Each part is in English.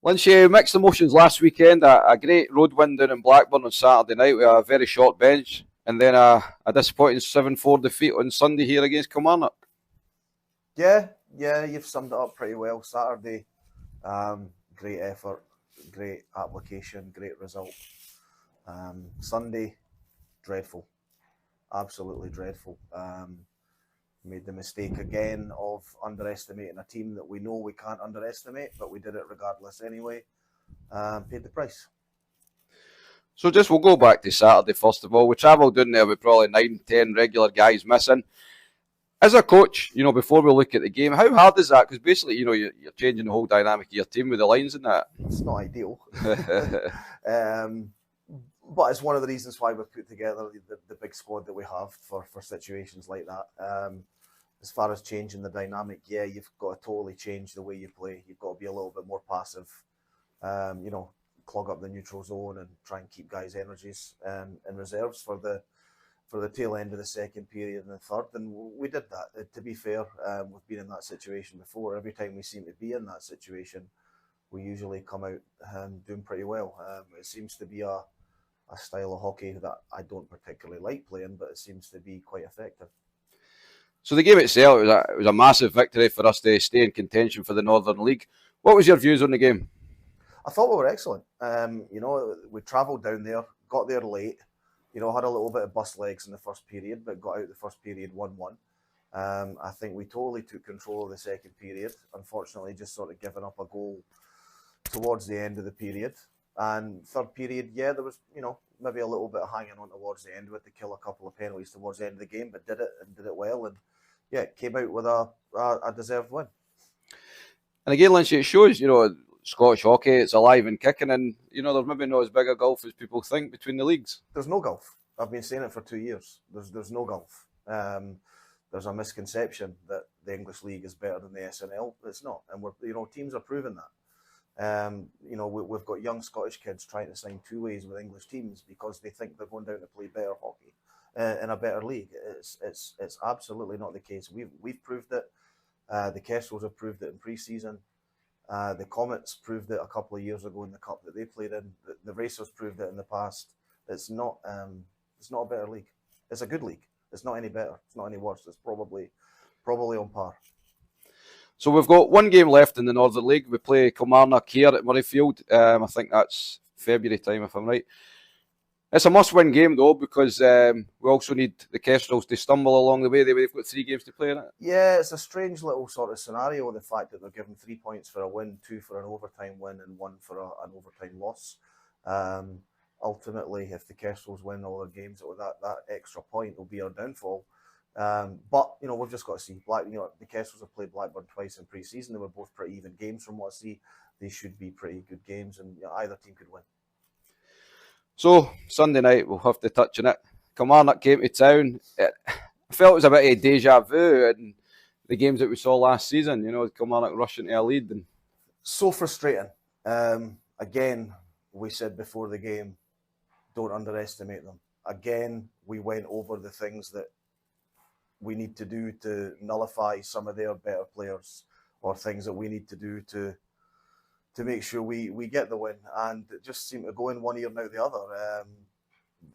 Lynch, mixed emotions last weekend. A great road win down in Blackburn on Saturday night with a very short bench, and then a disappointing 7-4 defeat on Sunday here against Kilmarnock. Yeah, you've summed it up pretty well. Saturday, great effort, great application, great result. Sunday, dreadful, absolutely dreadful. Made the mistake again of underestimating a team that we know we can't underestimate, but we did it regardless anyway. Paid the price. So we'll go back to Saturday first of all. We travelled down there with probably 9, 10 regular guys missing. As a coach, before we look at the game, how hard is that? Because basically, you're changing the whole dynamic of your team with the lines and that. It's not ideal. But it's one of the reasons why we've put together the big squad that we have for situations like that. As far as changing the dynamic, yeah, you've got to totally change the way you play. You've got to be a little bit more passive, clog up the neutral zone and try and keep guys' energies in reserves for the tail end of the second period and the third. And we did that. To be fair, we've been in that situation before. Every time we seem to be in that situation, we usually come out doing pretty well. It seems to be a style of hockey that I don't particularly like playing, but it seems to be quite effective. So the game itself, it was a massive victory for us to stay in contention for the Northern League. What was your views on the game? I thought we were excellent. We travelled down there, got there late, had a little bit of bus legs in the first period, but got out the first period 1-1. I think we totally took control of the second period. Unfortunately, just sort of giving up a goal towards the end of the period. And third period, yeah, there was, maybe a little bit of hanging on towards the end with to kill a couple of penalties towards the end of the game, but did it well. And yeah, came out with a deserved win. And again, Lynch, it shows, Scottish hockey, it's alive and kicking, and there's maybe not as big a gulf as people think between the leagues. There's no gulf. I've been saying it for 2 years. There's no gulf. There's a misconception that the English League is better than the SNL. It's not, and teams are proving that. We've got young Scottish kids trying to sign two ways with English teams because they think they're going down to play better hockey in a better league. It's absolutely not the case. We've proved it. The Kestrels have proved it in pre-season. The Comets proved it a couple of years ago in the cup that they played in. The Racers proved it in the past. It's not a better league. It's a good league. It's not any better. It's not any worse. It's probably on par. So we've got one game left in the Northern League. We play Kilmarnock here at Murrayfield. I think that's February time, if I'm right. It's a must-win game, though, because we also need the Kestrels to stumble along the way. They've got 3 games to play in it. Yeah, it's a strange little sort of scenario, the fact that they're given 3 points for a win, 2 for an overtime win, and 1 for an overtime loss. Ultimately, if the Kestrels win all their games, that extra point will be our downfall. But we've just got to see. The Kestrels have played Blackburn twice in pre-season. They were both pretty even games from what I see. They should be pretty good games, and either team could win. So Sunday night, we'll have to touch on it. Kilmarnock came to town. I felt it was a bit of a deja vu in the games that we saw last season. Kilmarnock rushing to a lead. And so frustrating. Again, we said before the game, don't underestimate them. Again, we went over the things that we need to do to nullify some of their better players, or things that we need to do to make sure we get the win, and it just seemed to go in one ear and out the other.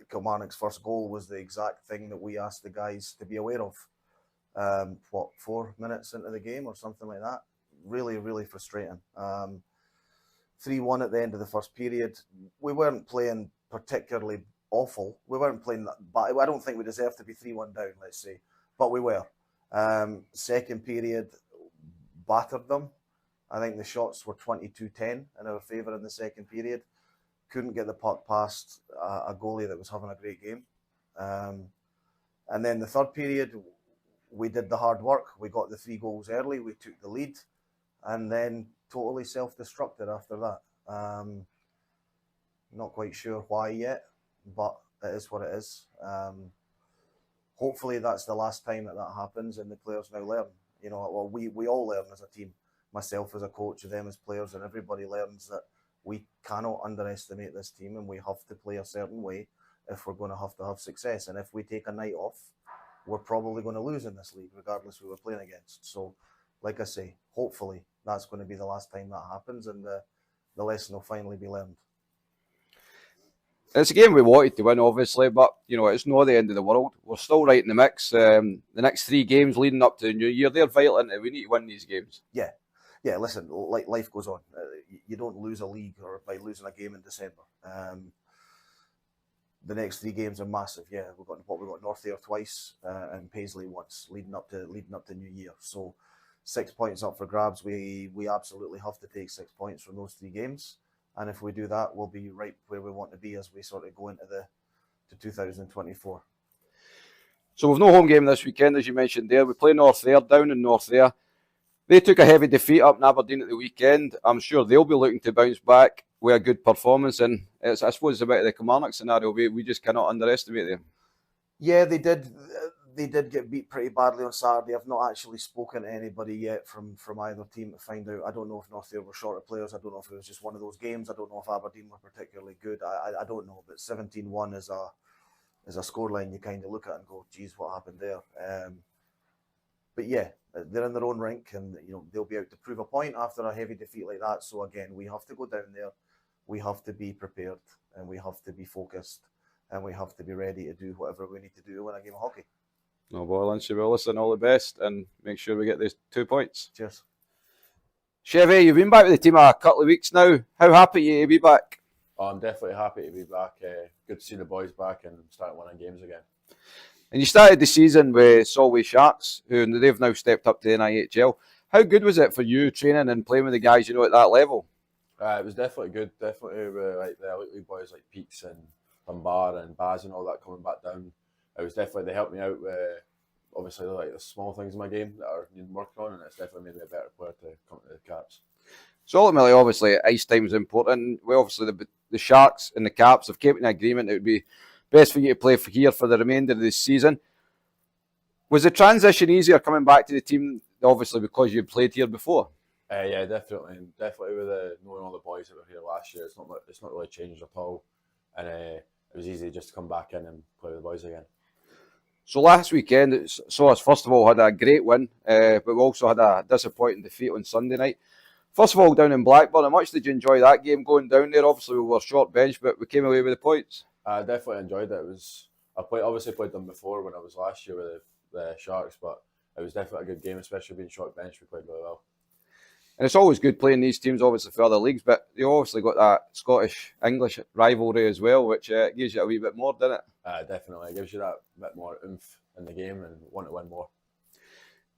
Kilmarnock's first goal was the exact thing that we asked the guys to be aware of. 4 minutes into the game or something like that. Really, really frustrating. 3-1 at the end of the first period. We weren't playing particularly awful. We weren't playing that bad. I don't think we deserved to be 3-1 down, let's say, but we were. Second period, battered them. I think the shots were 22-10 in our favour in the second period. Couldn't get the puck past a goalie that was having a great game. And then the third period, we did the hard work. We got the 3 goals early. We took the lead, and then totally self-destructed after that. Not quite sure why yet, but it is what it is. Hopefully that's the last time that happens, and the players now learn. We all learn as a team. Myself as a coach, them as players, and everybody learns that we cannot underestimate this team, and we have to play a certain way if we're going to have success. And if we take a night off, we're probably going to lose in this league, regardless who we're playing against. So, like I say, hopefully that's going to be the last time that happens, and the lesson will finally be learned. It's a game we wanted to win, obviously, but it's not the end of the world. We're still right in the mix. The next 3 games leading up to the new year, they're vital, and we need to win these games. Yeah. Listen, life goes on. You don't lose a league or by losing a game in December. The next 3 games are massive. Yeah, we've got North Ayr twice and Paisley once, leading up to New Year. So 6 points up for grabs. We absolutely have to take 6 points from those 3 games. And if we do that, we'll be right where we want to be as we sort of go into to 2024. So we've no home game this weekend, as you mentioned there. We play North Ayr down in North Ayr. They took a heavy defeat up in Aberdeen at the weekend. I'm sure they'll be looking to bounce back with a good performance. And I suppose it's a bit of the Kilmarnock scenario. We just cannot underestimate them. Yeah, they did. They did get beat pretty badly on Saturday. I've not actually spoken to anybody yet from either team to find out. I don't know if North Ayr were short of players. I don't know if it was just one of those games. I don't know if Aberdeen were particularly good. I don't know. But 17-1 is a scoreline you kind of look at and go, geez, what happened there? But yeah, they're in their own rink, and they'll be out to prove a point after a heavy defeat like that. So again, we have to go down there. We have to be prepared, and we have to be focused, and we have to be ready to do whatever we need to do to win a game of hockey. No bother, Lynch. Well, listen, all the best, and make sure we get these 2 points. Cheers. Chevy, you've been back with the team a couple of weeks now. How happy are you to be back? Oh, I'm definitely happy to be back. Good to see the boys back and start winning games again. And you started the season with Solway Sharks, who they've now stepped up to the NIHL. How good was it for you training and playing with the guys at that level? It was definitely good. Definitely like the elite league boys like Peaks and Dunbar and Baz and all that coming back down. It was definitely, they helped me out with obviously like the small things in my game that are needing working on, and it's definitely made me a better player to come to the Caps. So ultimately, obviously, ice time is important. Well, obviously, the Sharks and the Caps have kept an agreement it would be best for you to play here for the remainder of the season. Was the transition easier coming back to the team, obviously, because you played here before? Yeah, definitely. Definitely with knowing all the boys that were here last year, it's not really changed at all. And it was easy just to come back in and play with the boys again. So last weekend, saw us first of all had a great win, but we also had a disappointing defeat on Sunday night. First of all, down in Blackburn, how much did you enjoy that game going down there? Obviously, we were short bench, but we came away with the points. I definitely enjoyed it. I obviously played them before when I was last year with the Sharks, but it was definitely a good game, especially being short bench. We played really well. And it's always good playing these teams, obviously, for other leagues, but you obviously got that Scottish-English rivalry as well, which gives you a wee bit more, doesn't it? Definitely. It gives you that bit more oomph in the game and want to win more.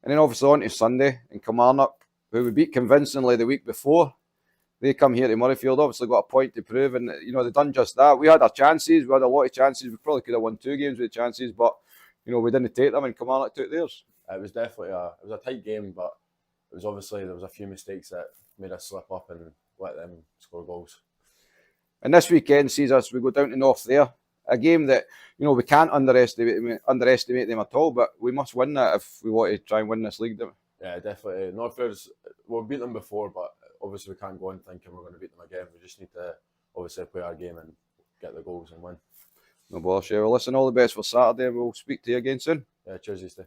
And then obviously on to Sunday in Kilmarnock, who we beat convincingly the week before. They come here to Murrayfield, obviously got a point to prove, and they've done just that. We had our chances, we had a lot of chances. We probably could have won 2 games with chances, but we didn't take them, and Kilmarnock took theirs. It was definitely a tight game, but it was obviously there was a few mistakes that made us slip up and let them score goals. And this weekend sees us, we go down to North Ayr, a game that we can't underestimate them at all, but we must win that if we want to try and win this league, don't we? Yeah, definitely. North Ayr's, we've beat them before, but obviously we can't go in thinking we're going to beat them again. We just need to obviously play our game and get the goals and win. No bother, Cheryl. Listen, all the best for Saturday, and we'll speak to you again soon. Yeah, cheers, Easty.